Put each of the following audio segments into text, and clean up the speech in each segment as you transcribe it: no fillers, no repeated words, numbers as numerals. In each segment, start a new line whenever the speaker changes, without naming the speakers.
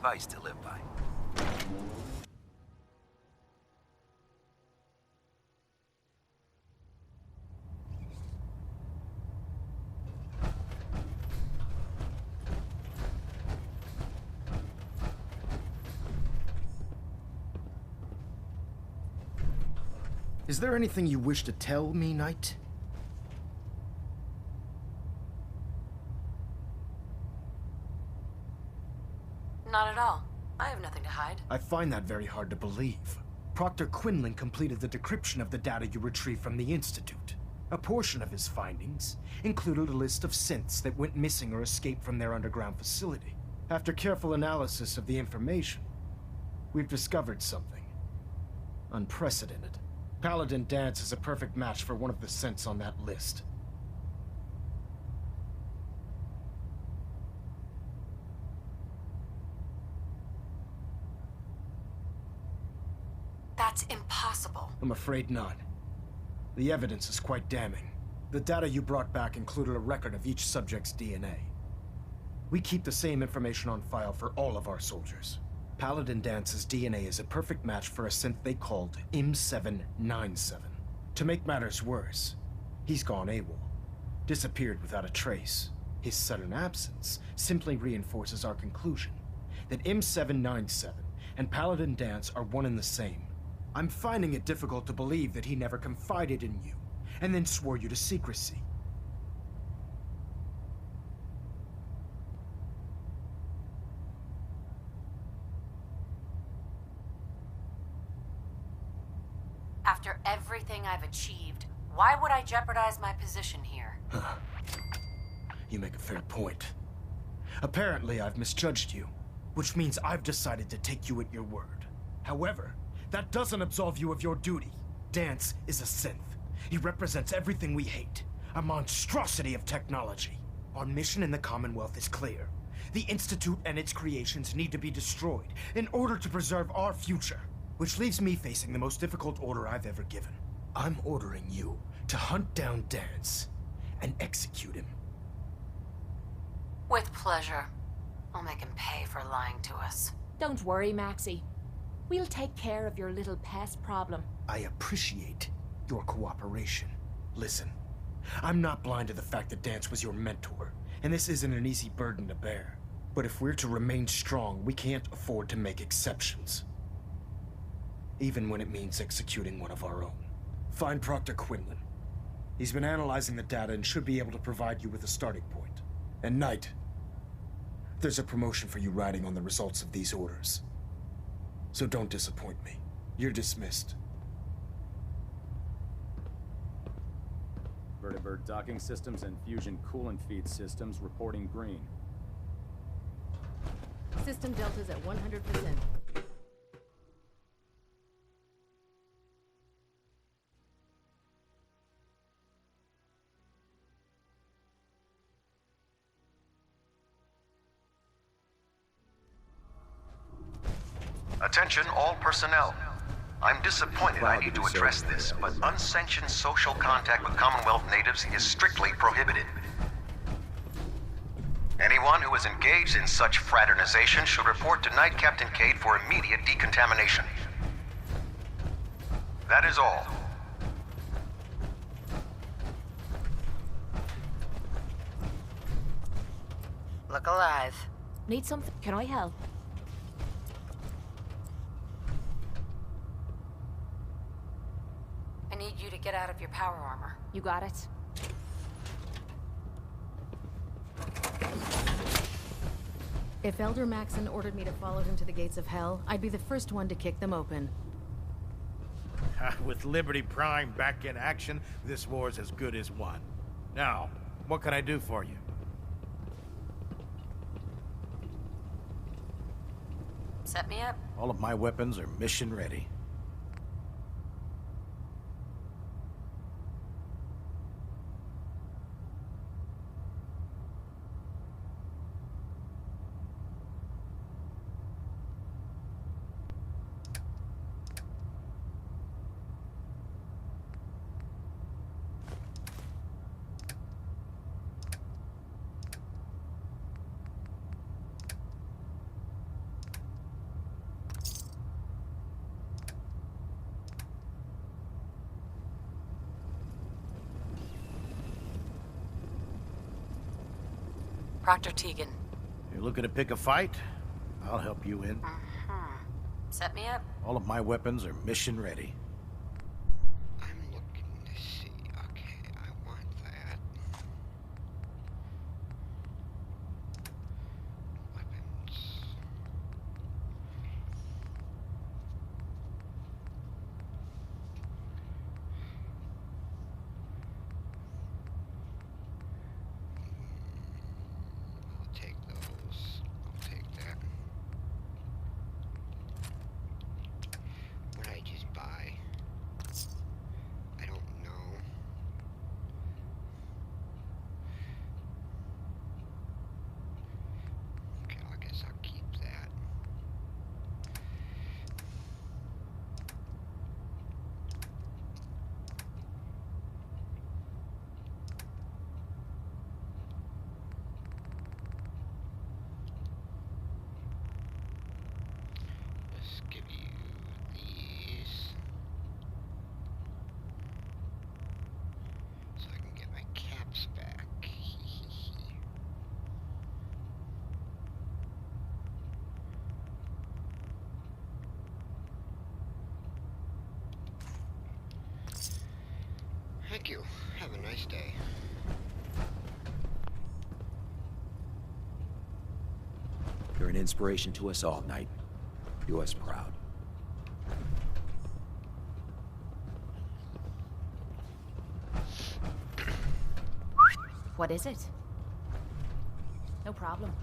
advice to live by.
Is there anything you wish to tell me, Knight?
Not at all. I have nothing to hide.
I find that very hard to believe. Proctor Quinlan completed the decryption of the data you retrieved from the Institute. A portion of his findings included a list of synths that went missing or escaped from their underground facility. After careful analysis of the information, we've discovered something unprecedented. Paladin Danse is a perfect match for one of the synths on that list.
That's impossible.
I'm afraid not. The evidence is quite damning. The data you brought back included a record of each subject's DNA. We keep the same information on file for all of our soldiers. Paladin Danse's DNA is a perfect match for a synth they called M797. To make matters worse, he's gone AWOL, disappeared without a trace. His sudden absence simply reinforces our conclusion that M797 and Paladin Danse are one and the same. I'm finding it difficult to believe that he never confided in you, and then swore you to secrecy.
After everything I've achieved, why would I jeopardize my position here?
You make a fair point. Apparently, I've misjudged you, which means I've decided to take you at your word. However, that doesn't absolve you of your duty. Danse is a synth. He represents everything we hate, a monstrosity of technology. Our mission in the Commonwealth is clear. The Institute and its creations need to be destroyed in order to preserve our future. Which leaves me facing the most difficult order I've ever given. I'm ordering you to hunt down Danse and execute him.
With pleasure. I'll make him pay for lying to us.
Don't worry, Maxie. We'll take care of your little pest problem.
I appreciate your cooperation. Listen, I'm not blind to the fact that Danse was your mentor, and this isn't an easy burden to bear. But if we're to remain strong, we can't afford to make exceptions. Even when it means executing one of our own. Find Proctor Quinlan. He's been analyzing the data and should be able to provide you with a starting point. And Knight, there's a promotion for you riding on the results of these orders. So don't disappoint me. You're dismissed.
Vertibird docking systems and fusion coolant feed systems reporting green.
System deltas at 100%.
Attention all personnel. I'm disappointed I need to address this, but unsanctioned social contact with Commonwealth natives is strictly prohibited. Anyone who is engaged in such fraternization should report to Knight Captain Cade for immediate decontamination. That is all.
Look alive.
Need something? Can I help?
I need you to get out of your power armor.
You got it.
If Elder Maxon ordered me to follow him to the gates of hell, I'd be the first one to kick them open.
With Liberty Prime back in action, this war's as good as won. Now, what can I do for you?
Set me up.
All of my weapons are mission ready.
Proctor Tegan.
You're looking to pick a fight? I'll help you in.
Set me up.
All of my weapons are mission ready.
I'm looking to see. Okay, I want that. Weapons. I'll take those. I'll take that. What I just buy? I don't know. Okay, I guess I'll keep that. Let's give you these. So I can get my caps back. Thank you. Have a nice day.
You're an inspiration to us all, Knight. Do us proud.
What is it? No problem.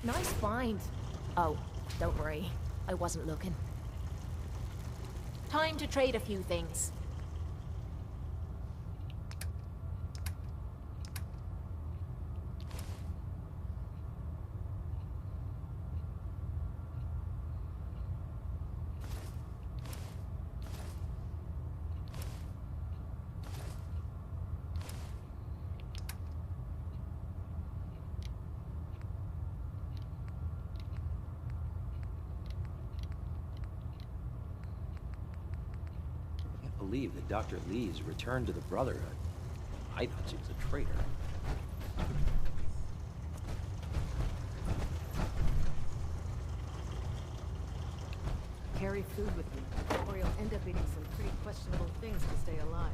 Nice find. Oh, don't worry. I wasn't looking. Time to trade a few things.
Believe that Dr. Lee's returned to the Brotherhood. I thought she was a traitor.
Carry food with you, or you'll end up eating some pretty questionable things to stay alive.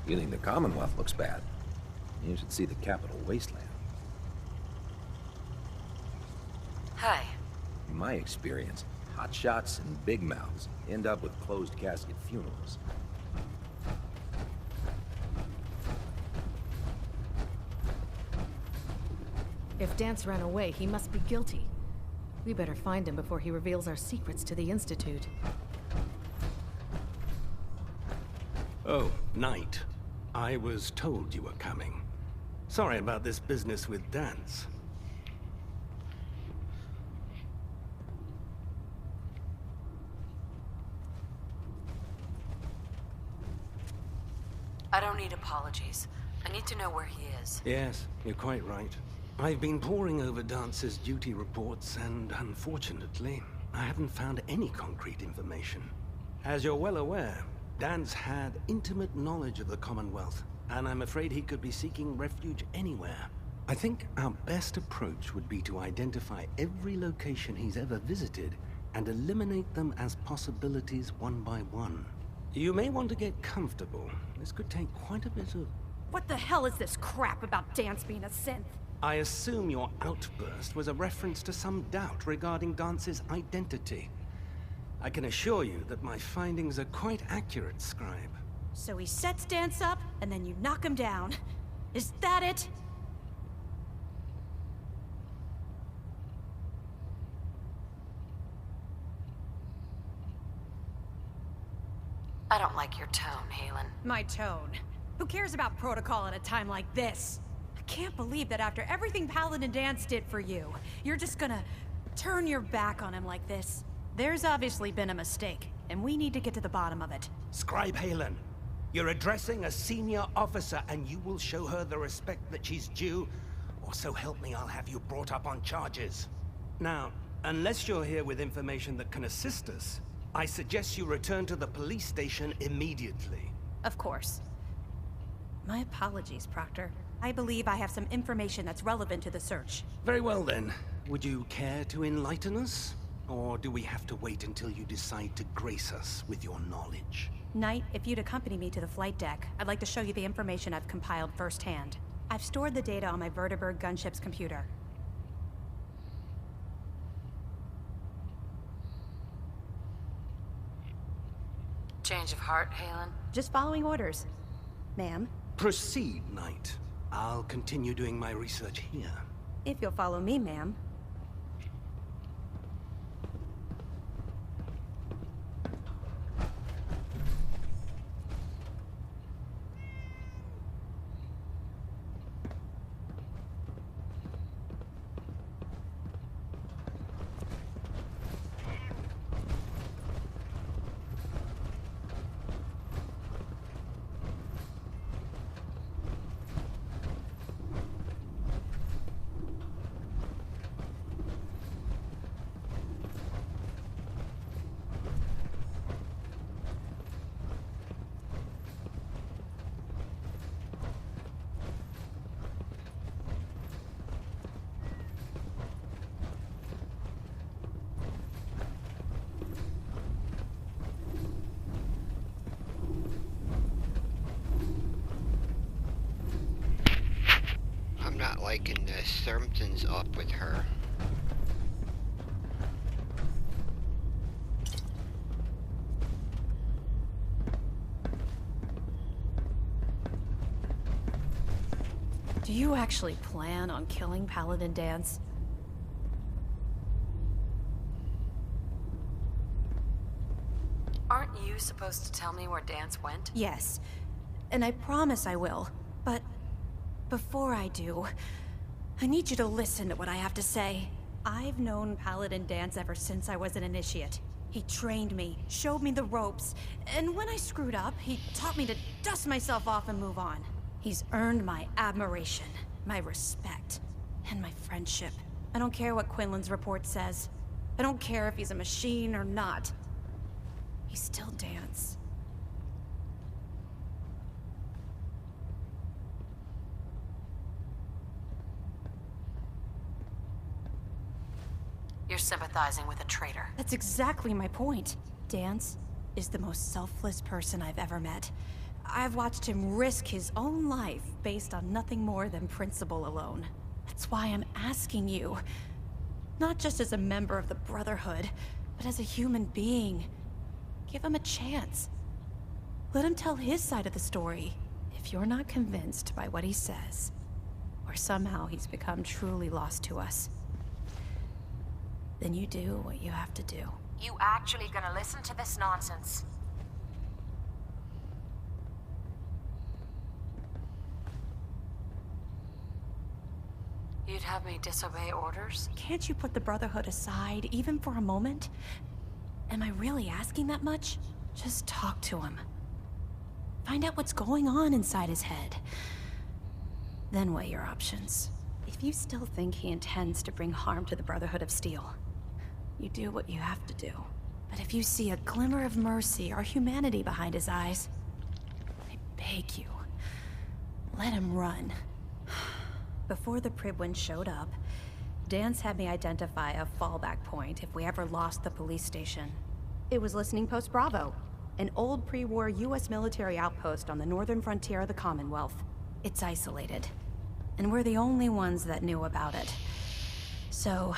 You think the Commonwealth looks bad? You should see the Capital Wasteland.
Hi.
In my experience, hotshots and big mouths end up with closed casket funerals.
If Dance ran away, he must be guilty. We better find him before he reveals our secrets to the Institute.
Oh, Knight. I was told you were coming. Sorry about this business with Dance.
I don't need apologies. I need to know where he is.
Yes, you're quite right. I've been poring over Dance's duty reports, and unfortunately, I haven't found any concrete information. As you're well aware, Dance had intimate knowledge of the Commonwealth, and I'm afraid he could be seeking refuge anywhere. I think our best approach would be to identify every location he's ever visited and eliminate them as possibilities one by one. You may want to get comfortable. This could take quite a bit of...
What the hell is this crap about Dance being a synth?
I assume your outburst was a reference to some doubt regarding Dance's identity. I can assure you that my findings are quite accurate, Scribe.
So he sets Dance up, and then you knock him down. Is that it?
I don't like your tone, Halen.
My tone. Who cares about protocol at a time like this? I can't believe that after everything Paladin Danse did for you, you're just gonna turn your back on him like this. There's obviously been a mistake, and we need to get to the bottom of it.
Scribe Halen, you're addressing a senior officer, and you will show her the respect that she's due, or so help me, I'll have you brought up on charges. Now, unless you're here with information that can assist us, I suggest you return to the police station immediately.
Of course. My apologies, Proctor. I believe I have some information that's relevant to the search.
Very well then. Would you care to enlighten us? Or do we have to wait until you decide to grace us with your knowledge?
Knight, if you'd accompany me to the flight deck, I'd like to show you the information I've compiled firsthand. I've stored the data on my Vertibird gunship's computer.
Change of heart, Halen?
Just following orders. Ma'am?
Proceed, Knight. I'll continue doing my research here.
If you'll follow me, ma'am.
I'm not liking this. Something's up with her.
Do you actually plan on killing Paladin Danse?
Aren't you supposed to tell me where Danse went?
Yes. And I promise I will. But before I do, I need you to listen to what I have to say. I've known Paladin Danse ever since I was an initiate. He trained me, showed me the ropes, and when I screwed up, he taught me to dust myself off and move on. He's earned my admiration, my respect, and my friendship. I don't care what Quinlan's report says. I don't care if he's a machine or not. He's still Danse.
You're sympathizing with a traitor.
That's exactly my point. Danse is the most selfless person I've ever met. I've watched him risk his own life based on nothing more than principle alone. That's why I'm asking you. Not just as a member of the Brotherhood, but as a human being. Give him a chance. Let him tell his side of the story. If you're not convinced by what he says, or somehow he's become truly lost to us, then you do what you have to do.
You actually gonna listen to this nonsense? You'd have me disobey orders?
Can't you put the Brotherhood aside, even for a moment? Am I really asking that much? Just talk to him. Find out what's going on inside his head. Then weigh your options. If you still think he intends to bring harm to the Brotherhood of Steel, you do what you have to do. But if you see a glimmer of mercy or humanity behind his eyes, I beg you, let him run. Before the Pribwin showed up, Danse had me identify a fallback point if we ever lost the police station. It was Listening Post Bravo, an old pre-war US military outpost on the northern frontier of the Commonwealth. It's isolated, and we're the only ones that knew about it. So,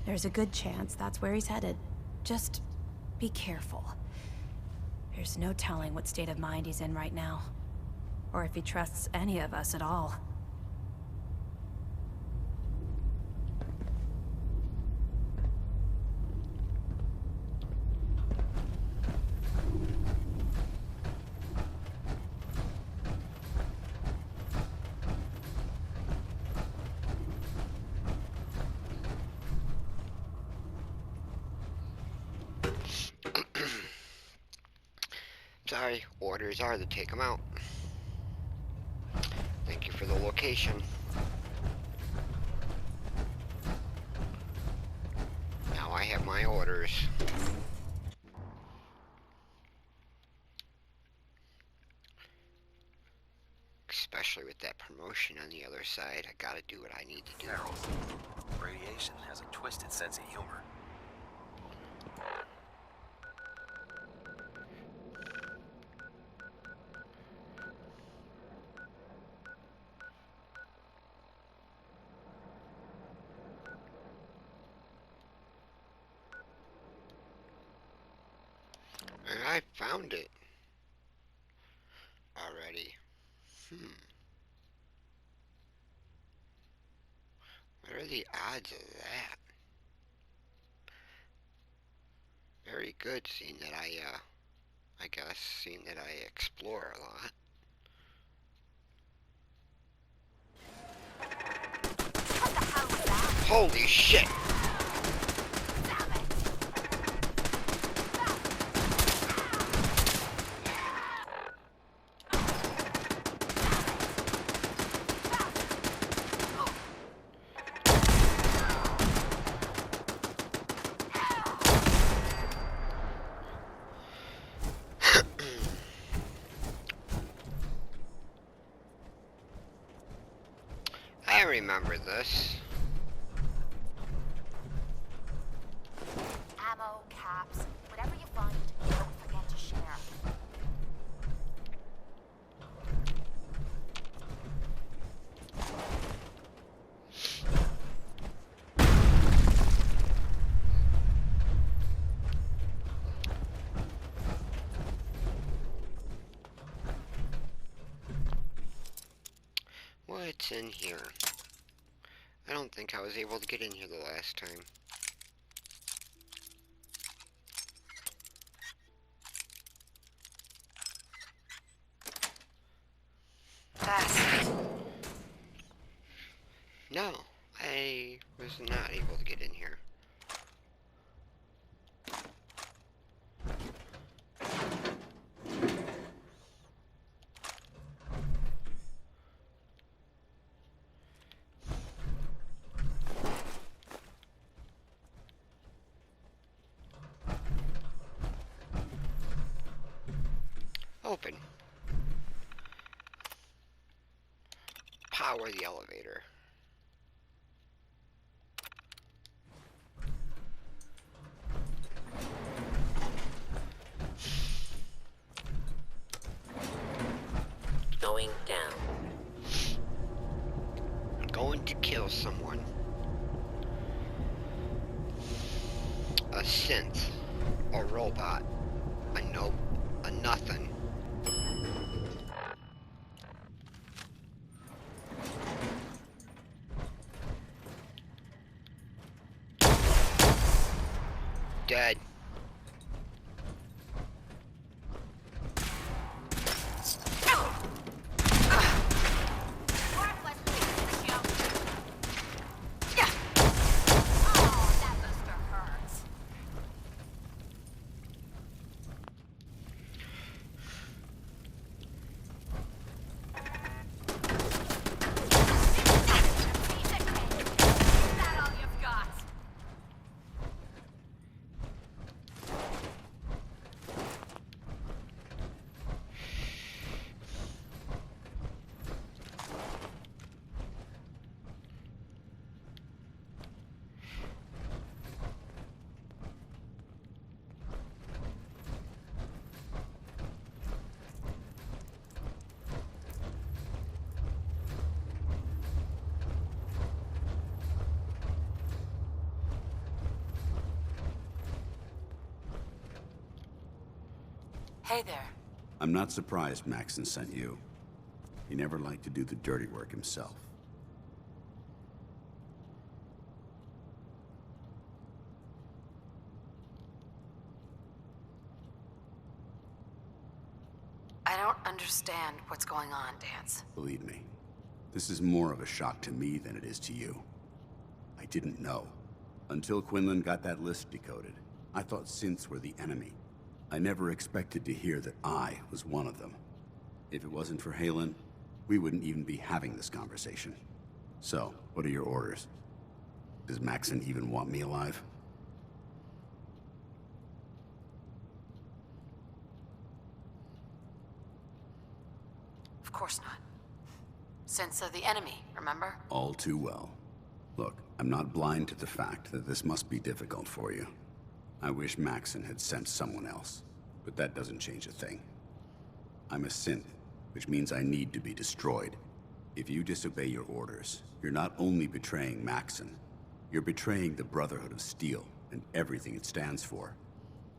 there's a good chance that's where he's headed. Just be careful. There's no telling what state of mind he's in right now, or if he trusts any of us at all.
Sorry, orders are to take them out. Thank you for the location. Now I have my orders. Especially with that promotion on the other side, I gotta do what I need to do.
Harold, radiation has a twisted sense of humor.
And I found it already. What are the odds of that? Very good, seeing that I guess, seeing that I explore a lot. Holy shit! I remember this.
Ammo, caps, whatever you find, don't forget to share.
What's in here? I don't think I was able to get in here the last time. No, I was not able to get in here. Open. Power the elevator.
Going down.
I'm going to kill someone. A synth. A robot. A nope. A nothing. Dead.
Hey there.
I'm not surprised Maxson sent you. He never liked to do the dirty work himself.
I don't understand what's going on, Danse.
Believe me, this is more of a shock to me than it is to you. I didn't know. Until Quinlan got that list decoded, I thought synths were the enemy. I never expected to hear that I was one of them. If it wasn't for Haylen, we wouldn't even be having this conversation. So, what are your orders? Does Maxson even want me alive?
Of course not. Synths are the enemy, remember?
All too well. Look, I'm not blind to the fact that this must be difficult for you. I wish Maxson had sent someone else, but that doesn't change a thing. I'm a synth, which means I need to be destroyed. If you disobey your orders, you're not only betraying Maxson, you're betraying the Brotherhood of Steel and everything it stands for.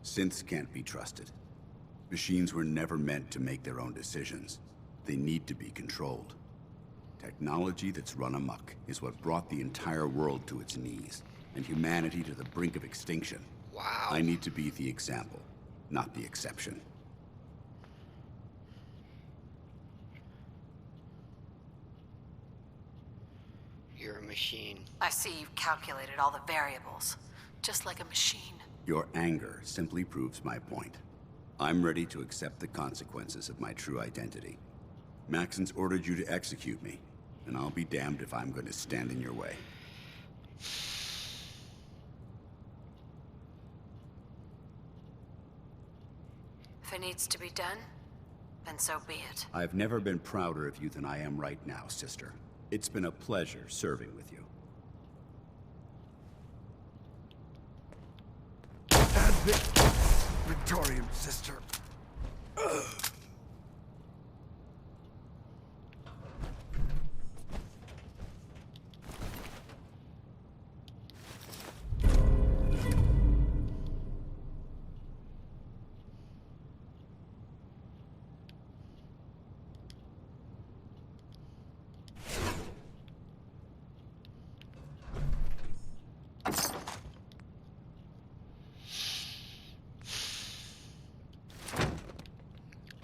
Synths can't be trusted. Machines were never meant to make their own decisions. They need to be controlled. Technology that's run amok is what brought the entire world to its knees, and humanity to the brink of extinction.
Wow.
I need to be the example, not the exception.
You're a machine.
I see you've calculated all the variables, just like a machine.
Your anger simply proves my point. I'm ready to accept the consequences of my true identity. Maxson's ordered you to execute me, and I'll be damned if I'm going to stand in your way.
If it needs to be done, then so be it.
I've never been prouder of you than I am right now, sister. It's been a pleasure serving with you.
Victorian, sister. Ugh.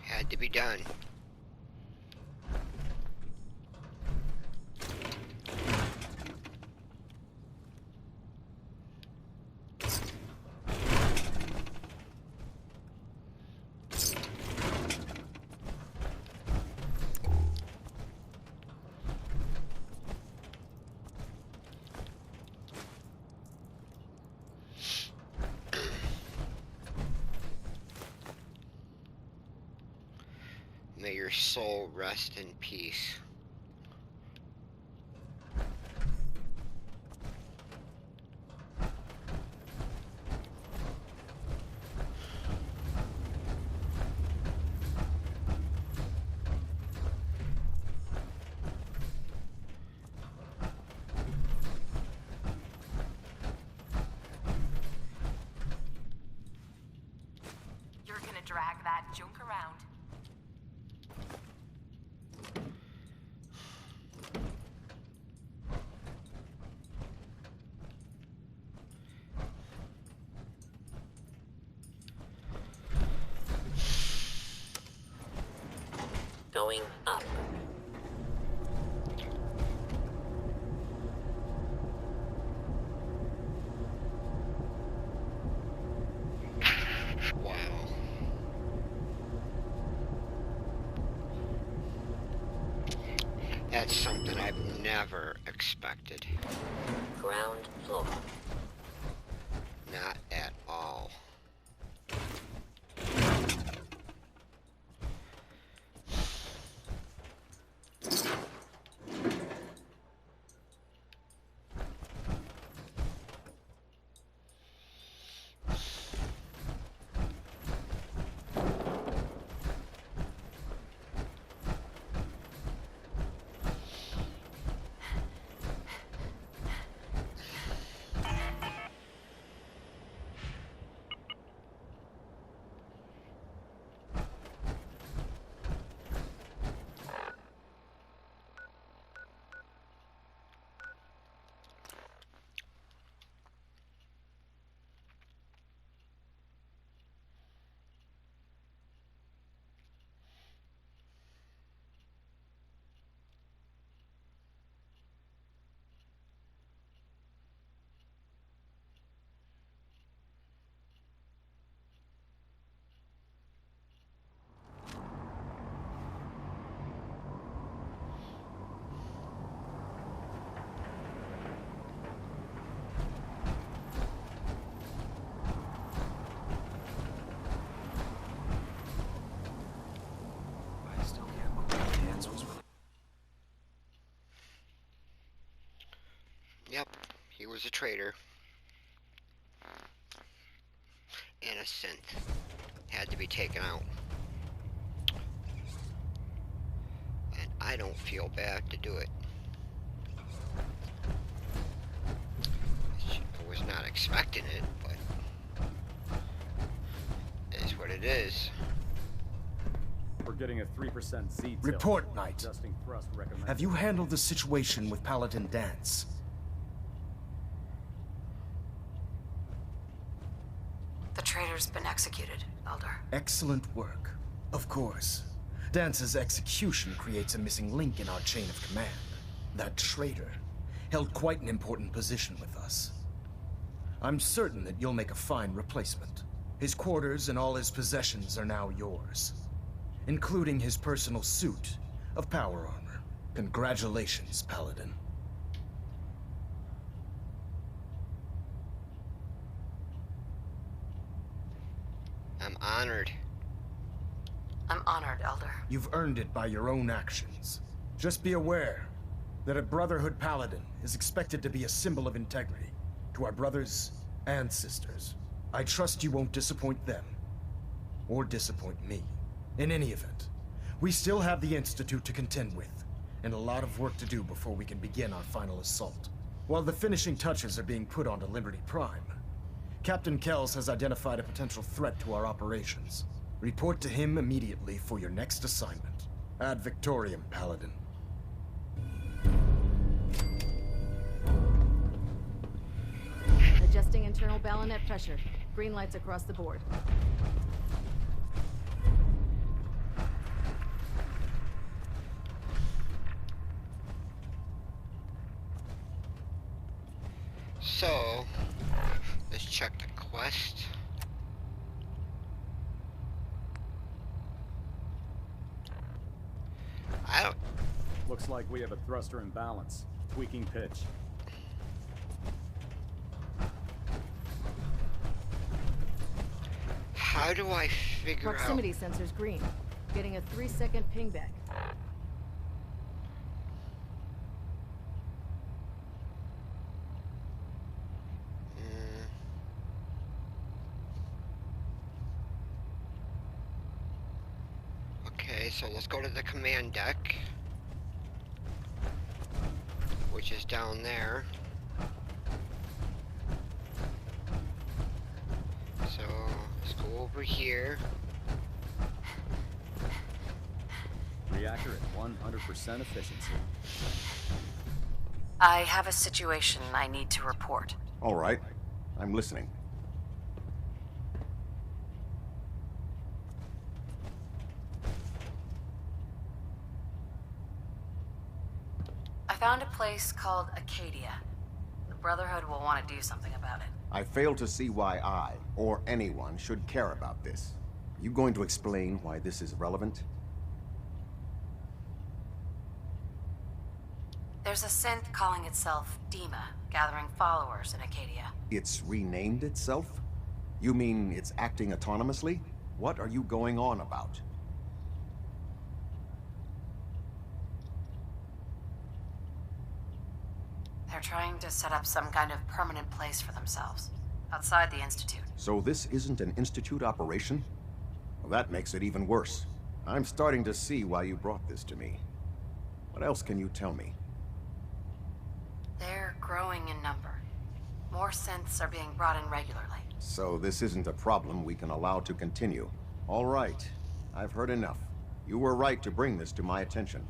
Had to be done. May your soul rest in peace.
You're gonna drag that junk around.
Going up.
Wow. That's something I've never expected.
Ground floor.
Not at all. He was a traitor. And a synth. Had to be taken out. And I don't feel bad to do it. I was not expecting it, but it is what it is.
We're getting a 3% Z tilt.
Report, Knight.
Adjusting thrust recommended.
Have you handled the situation with Paladin Danse?
The traitor's been executed, Elder.
Excellent work. Of course. Dance's execution creates a missing link in our chain of command. That traitor held quite an important position with us. I'm certain that you'll make a fine replacement. His quarters and all his possessions are now yours, including his personal suit of power armor. Congratulations, Paladin.
I'm honored.
I'm honored, Elder.
You've earned it by your own actions. Just be aware that a Brotherhood Paladin is expected to be a symbol of integrity to our brothers and sisters. I trust you won't disappoint them, or disappoint me. In any event, we still have the Institute to contend with, and a lot of work to do before we can begin our final assault. While the finishing touches are being put onto Liberty Prime, Captain Kells has identified a potential threat to our operations. Report to him immediately for your next assignment. Ad Victoriam, Paladin.
Adjusting internal ballonet pressure. Green lights across the board.
So, let's check the quest. I don't...
Looks like we have a thruster imbalance. Tweaking pitch.
How do I figure
Proximity sensors green. Getting a 3-second ping back.
Okay, so let's go to the command deck, which is down there. So let's go over here.
Reactor at 100% efficiency.
I have a situation I need to report.
All right. I'm listening.
I found a place called Acadia. The Brotherhood will want to do something about it.
I fail to see why I, or anyone, should care about this. Are you going to explain why this is relevant?
There's a synth calling itself Dima, gathering followers in Acadia.
It's renamed itself? You mean it's acting autonomously? What are you going on about?
They're trying to set up some kind of permanent place for themselves, outside the Institute.
So this isn't an Institute operation? Well, that makes it even worse. I'm starting to see why you brought this to me. What else can you tell me?
They're growing in number. More synths are being brought in regularly.
So this isn't a problem we can allow to continue. All right. I've heard enough. You were right to bring this to my attention.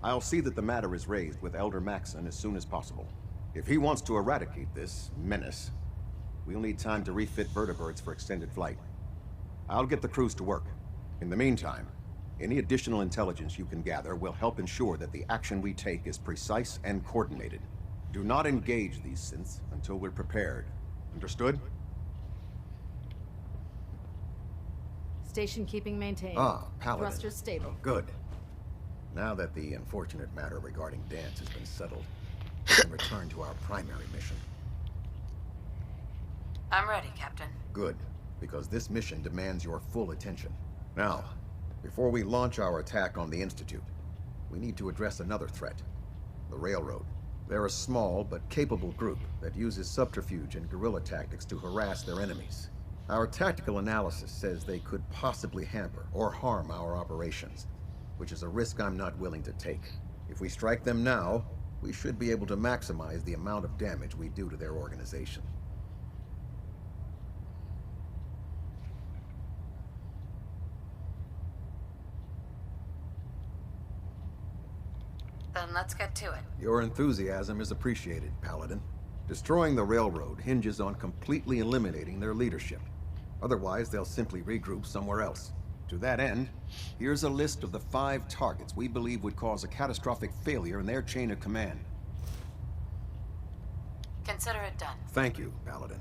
I'll see that the matter is raised with Elder Maxson as soon as possible. If he wants to eradicate this menace, we'll need time to refit vertibirds for extended flight. I'll get the crews to work. In the meantime, any additional intelligence you can gather will help ensure that the action we take is precise and coordinated. Do not engage these synths until we're prepared. Understood?
Station keeping maintained.
Ah, Paladin.
Thrusters stable.
Good. Now that the unfortunate matter regarding Danse has been settled, we can return to our primary mission.
I'm ready, Captain.
Good, because this mission demands your full attention. Now, before we launch our attack on the Institute, we need to address another threat. The Railroad. They're a small but capable group that uses subterfuge and guerrilla tactics to harass their enemies. Our tactical analysis says they could possibly hamper or harm our operations, which is a risk I'm not willing to take. If we strike them now, we should be able to maximize the amount of damage we do to their organization.
Then let's get to it.
Your enthusiasm is appreciated, Paladin. Destroying the railroad hinges on completely eliminating their leadership. Otherwise, they'll simply regroup somewhere else. To that end, here's a list of the 5 targets we believe would cause a catastrophic failure in their chain of command.
Consider it done.
Thank you, Paladin.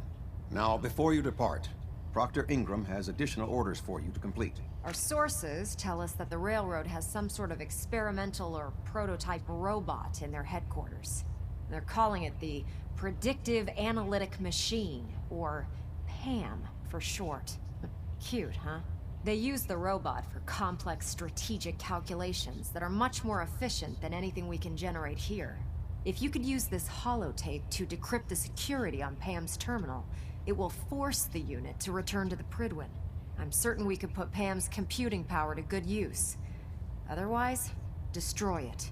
Now, before you depart, Proctor Ingram has additional orders for you to complete.
Our sources tell us that the railroad has some sort of experimental or prototype robot in their headquarters. They're calling it the Predictive Analytic Machine, or PAM for short. Cute, huh? They use the robot for complex strategic calculations that are much more efficient than anything we can generate here. If you could use this holotape to decrypt the security on PAM's terminal, it will force the unit to return to the Prydwen. I'm certain we could put PAM's computing power to good use. Otherwise, destroy it.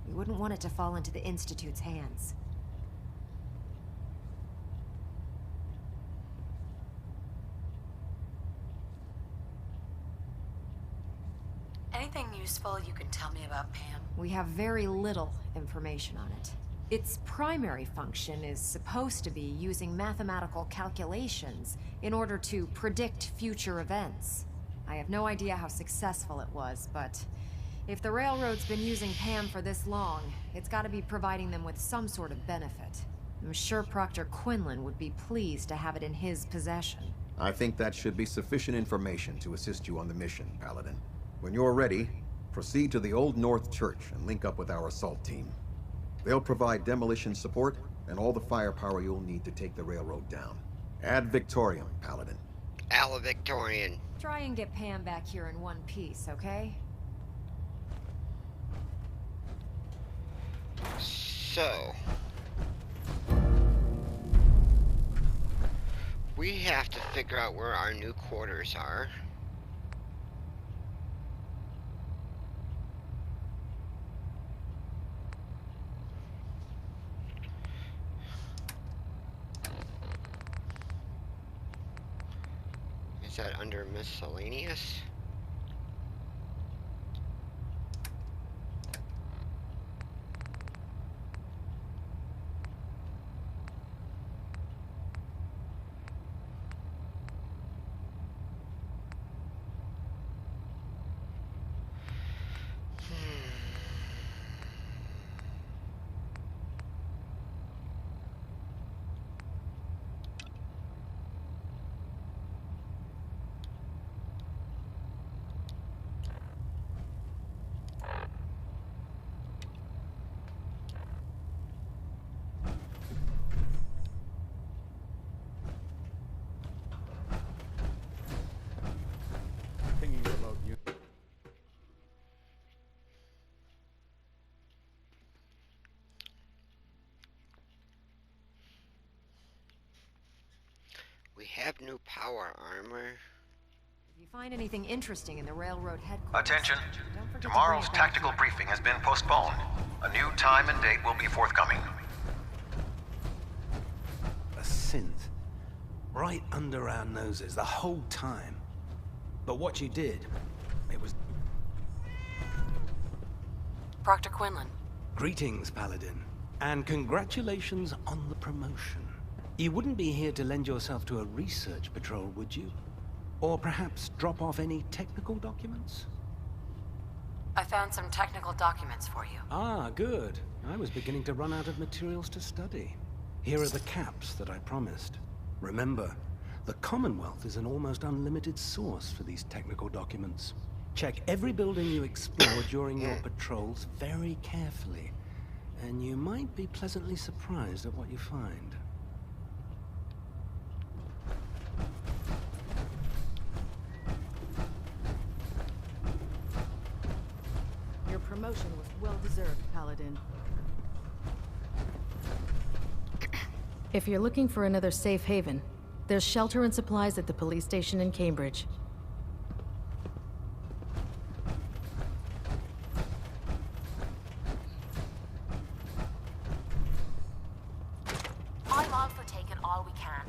We wouldn't want it to fall into the Institute's hands.
Anything useful you can tell me about Pam?
We have very little information on it. Its primary function is supposed to be using mathematical calculations in order to predict future events. I have no idea how successful it was, but if the railroad's been using Pam for this long, it's got to be providing them with some sort of benefit. I'm sure Proctor Quinlan would be pleased to have it in his possession.
I think that should be sufficient information to assist you on the mission, Paladin. When you're ready, proceed to the Old North Church and link up with our assault team. They'll provide demolition support and all the firepower you'll need to take the railroad down. Ad Victoriam, Paladin.
Alla Victorian.
Try and get Pam back here in one piece, okay?
So... we have to figure out where our new quarters are. Is that under miscellaneous? We have new power armor.
If you find anything interesting in the railroad headquarters...
Attention.
don't forget to
Tomorrow's
bring it back
tactical
here.
briefing has been postponed. A new time and date will be forthcoming.
A synth. Right under our noses the whole time. But what you did, it was...
Proctor Quinlan.
Greetings, Paladin. And congratulations on the promotion. You wouldn't be here to lend yourself to a research patrol, would you? Or perhaps drop off any technical documents?
I found some technical documents for you.
Ah, good. I was beginning to run out of materials to study. Here are the caps that I promised. Remember, the Commonwealth is an almost unlimited source for these technical documents. Check every building you explore during your patrols very carefully, and you might be pleasantly surprised at what you find.
Your promotion was well-deserved, Paladin. If you're looking for another safe haven, there's shelter and supplies at the police station in Cambridge.
I'm all for taking all we can.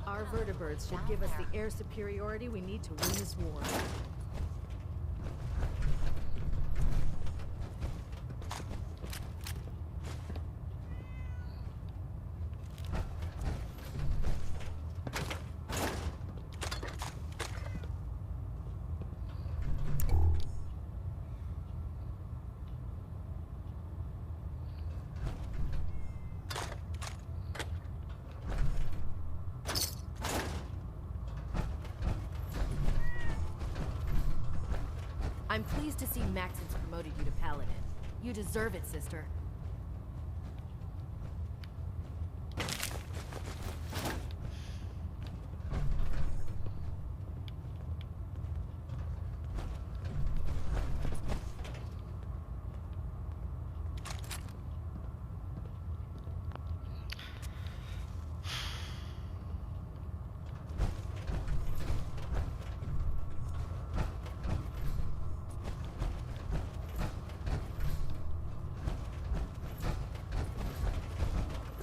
Our vertibirds should give us the air superiority we need to win this war.
I'm pleased to see Maxon's promoted you to Paladin. You deserve it, sister.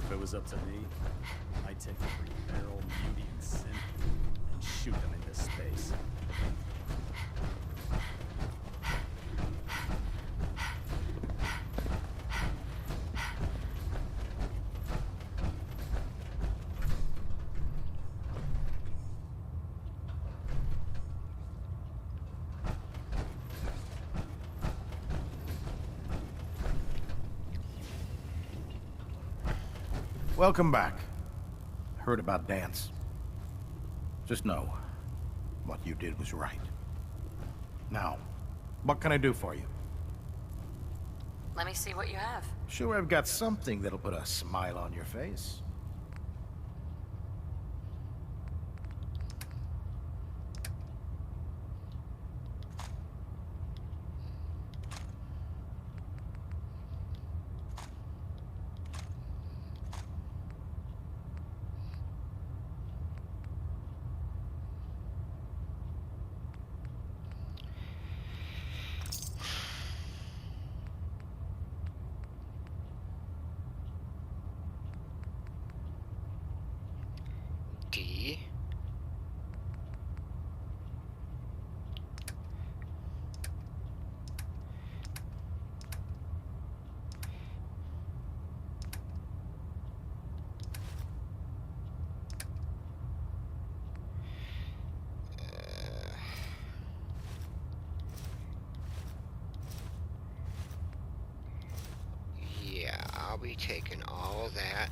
If it was up to me, I'd take every barrel, beauty, and sin and shoot them into space.
Welcome back. Heard about Dance. Just know, what you did was right. Now, what can I do for you?
Let me see what you have.
Sure, I've got something that'll put a smile on your face.
D. Yeah, I'll be taking all that.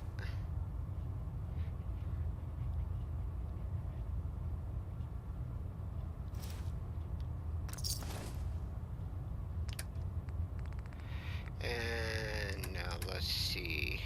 And now let's see.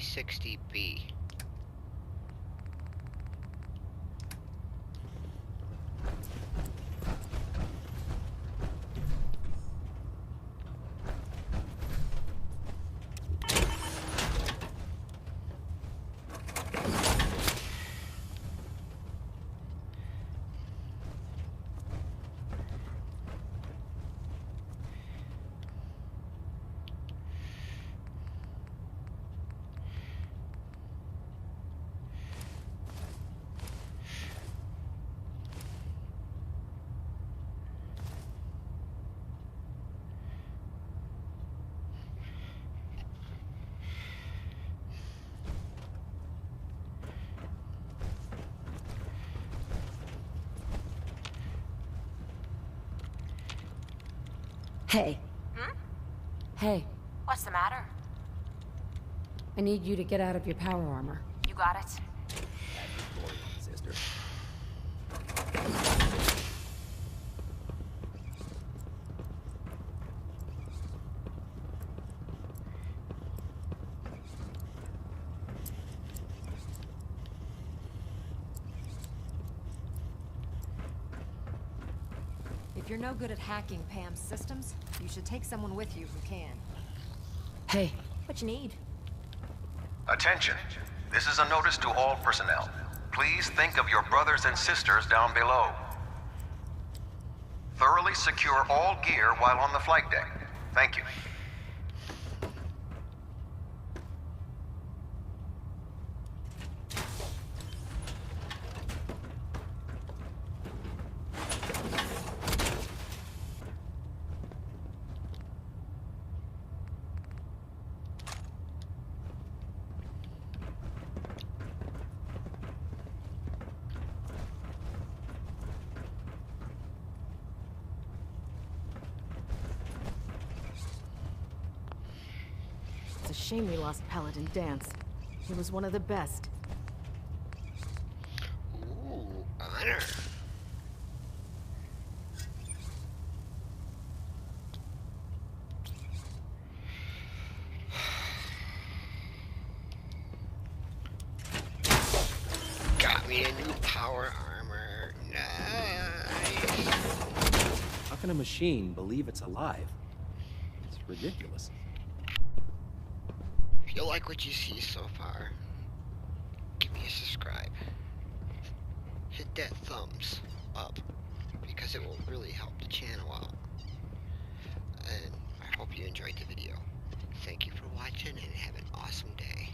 P60B.
Hey.
Hmm?
Hey,
What's the matter?
I need you to get out of your power armor.
You got it?
Sister.
If you're no good at hacking Pam's systems, you should take someone with you who can.
Hey.
What you need?
Attention. This is a notice to all personnel. Please think of your brothers and sisters down below. Thoroughly secure all gear while on the flight deck. Thank you.
It's a shame we lost Paladin Dance. He was one of the best.
Ooh, honor. Got me a new power armor. Nice.
How can a machine believe it's alive? It's ridiculous.
If you like what you see so far, give me a subscribe. Hit that thumbs up because it will really help the channel out. And I hope you enjoyed the video. Thank you for watching and have an awesome day.